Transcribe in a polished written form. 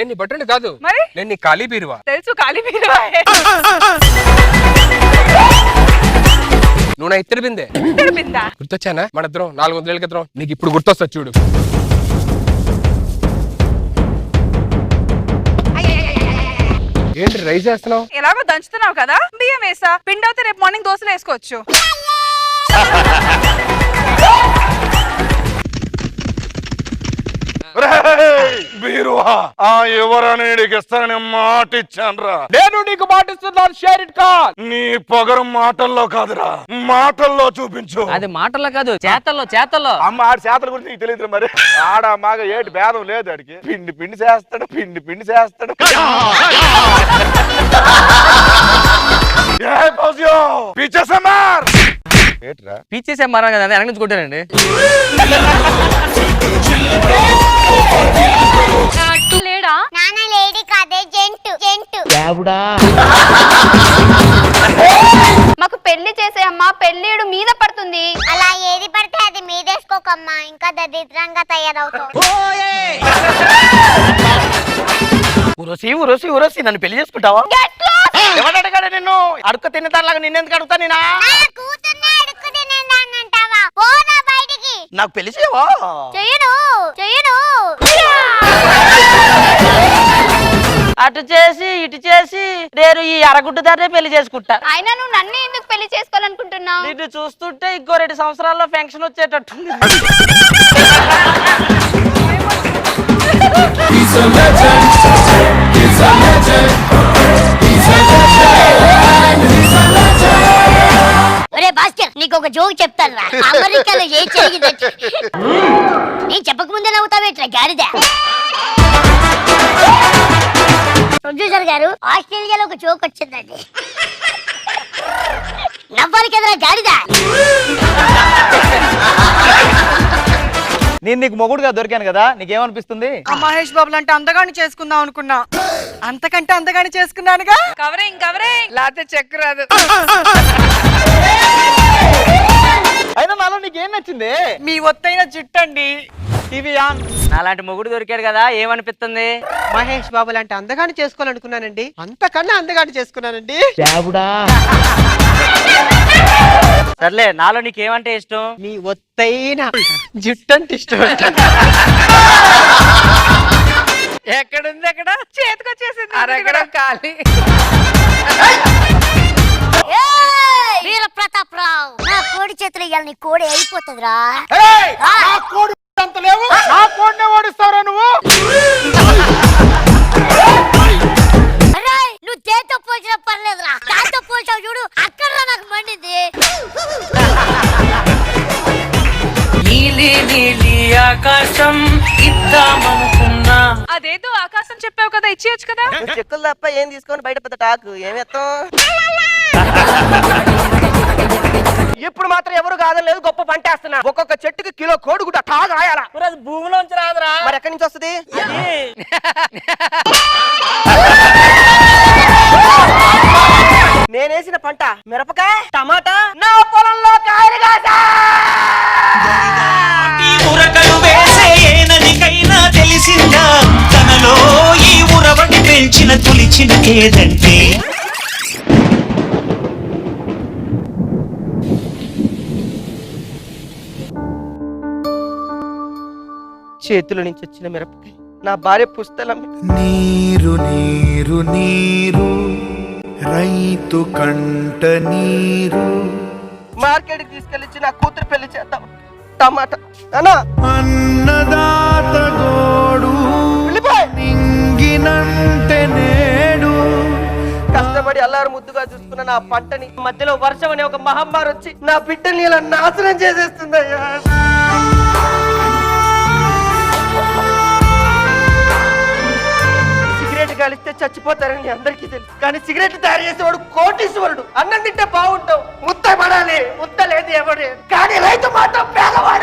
నేను నీ బట్టలు కాదు, మరి నేను నీ ఖాళీ బీరువా. తెలుసు, ఖాళీ బీరువా. నువ్వు నా ఇత్తడి బిందె. గుర్తొచ్చానా? మన ఇద్దరం 400 ఏళ్ళ క్రితం. నీకు ఇప్పుడు గుర్తొస్తా చూడు. ఏంటి రైస్ వేస్తున్నావు? ఎలాగో దంచుతున్నావు కదా, బియ్యం వేసా. పిండి అయితే రేపు మార్నింగ్ దోశలు వేసుకోవచ్చు. బీరువా ఎవరని ఇస్తానని మాట ఇచ్చానురా. నేను నీకు మాటిస్తున్నాను. Share it call. నీ పొగరు మాటల్లో కాదురా, మాటల్లో చూపించు. అది మాటల్లో కాదు, చేతల్లో. చేతల్లో అమ్మ ఆడి చేతల గురించి నీకు తెలియదు. మరి ఆడ మాగ ఏటి భేదం లేదు. అడిగి పిండి పిండి చేస్తాడు, పిండి పిండి చేస్తాడు. పీచేసే మారా కదా, వెనక నుంచి కొట్టారండి. లేడా నాన్న? లేడీ కాదే, జంటు జంటు. మాకు పెళ్లి చేసే అమ్మా, పెళ్లిడు మీద పడుతుంది. అలా ఏది పడితే అది మీదేసుకోకమ్మా, ఇంకా దరిద్రంగా తయారవుతావు. ఊరోసి నన్ను పెళ్లి చేసుకుంటావా? ఎవరు అడగాడు నిన్ను? అడుక్క తినేదానిలాగా నిన్నెందుకు అడుగుతా? నేనా నాకు పెళ్లి చేయవా? చెయ్యను చెయ్యను. అటు చేసి ఇటు చేసి నేను ఈ అరగుడ్డు దాన్నే పెళ్లి చేసుకుంటా. అయినా నువ్వు నన్ను ఎందుకు పెళ్లి చేసుకోవాలనుకుంటున్నావు? నిన్ను చూస్తుంటే ఇంకో 2 సంవత్సరాల్లో ఫంక్షన్ వచ్చేటట్టుంది. నీకు ఒక జోక్ చెప్తాను రా. అమెరికాలో ఏ జరిగిందంటే నేను చెప్పకముందే నవ్వుతావేట్రా గాడిద. ప్రొడ్యూసర్ గారు, ఆస్ట్రేలియాలో ఒక జోక్ వచ్చిందండి. నవ్వాలి కదరా గాడిద. నేను నీకు మొగుడుగా దొరికాను కదా, నీకేమనిపిస్తుంది? మహేష్ బాబు అంటే అందగాని చేసుకుందాం అనుకున్నా, అంతకంటే అందగాని చేసుకున్నానుగా. కవరింగ్ లేకపోతే చెక్ రాదు. అయినా నాలో నీకేం నచ్చింది? మీ ఒత్తైన జుట్టండి. TV on. నాలాంటి మొగుడు దొరికాడు కదా, ఏమనిపిస్తుంది? మహేష్ బాబు లాంటి అందగాని చేసుకోవాలనుకున్నానండి, అంతకన్నా అందగాని చేసుకున్నానండి. సర్లే, నాలో నీకేమంటే ఇష్టం? మీ ఒత్తైన జుట్టు అంటే ఇష్టం. ఎక్కడుంది? ఎక్కడ చేతికొచ్చేసింది. అరగడం ఖాళీ. వీర ప్రతాప్ రావు, నా కోడి చేతులు ఇవాళ నీ కోడి అయిపోతుందిరా. నువ్వు చేతితో పోల్చిన పర్లేదురా, దాంతో పోల్చావు చూడు, అక్కడ నాకు మండింది. ఆకాశం ఇద్దామనుకున్నా. అదేదో ఆకాశం చెప్పావు కదా, ఇచ్చేయచ్చు కదా. చెక్కులు తప్ప ఏం తీసుకొని బయట పెద్ద టాకు ఏమేస్తాం. ఇప్పుడు మాత్రం ఎవరు కాదని లేదు, గొప్ప పంట వేస్తున్నా. ఒక్కొక్క చెట్టుకి కిలో కోడిగుడ్డ టాగు రాయాలా. అది భూమిలోంచి రాదురా. మరి ఎక్కడి నుంచి వస్తుంది? నేనేసిన పంట మిరపకాయ, టమాటా, నా పొలంలో కాయలు కాసా. ఉరకలు వేసే ఏనదికైనా తెలిసిందా తనలో ఈ ఉరవడి పెంచిన తులిచిన ఏదంటే? చేతుల నుంచి వచ్చిన మిరపకాయ నా భార్య పుస్తలం. నీరు నీరు నీరు రైతు కంట నీరు. మార్కెట్ తీసుకెళ్ళి నా కూతురు పెళ్లి చేద్దాం. టమాటా అన్నా. అన్నదాత గోడు నింగినంటే నేడు. కష్టపడి అల్లారు ముద్దుగా చూసుకున్న నా పంటని మధ్యలో వర్షం అనే ఒక మహమ్మారి వచ్చి నా బిడ్డని ఇలా నాశనం చేసేస్తుందయ్యా. సిగరెట్ కాలిస్తే చచ్చిపోతారని అందరికీ తెలుసు, కానీ సిగరెట్ తయారు చేసేవాడు కోటీశ్వరుడు. అన్నం తింటే బాగుంటావు, ముద్ద పడాలి, ముద్ద లేదు ఎవడు. కానీ రైతు మాత్రం పేదవాడు.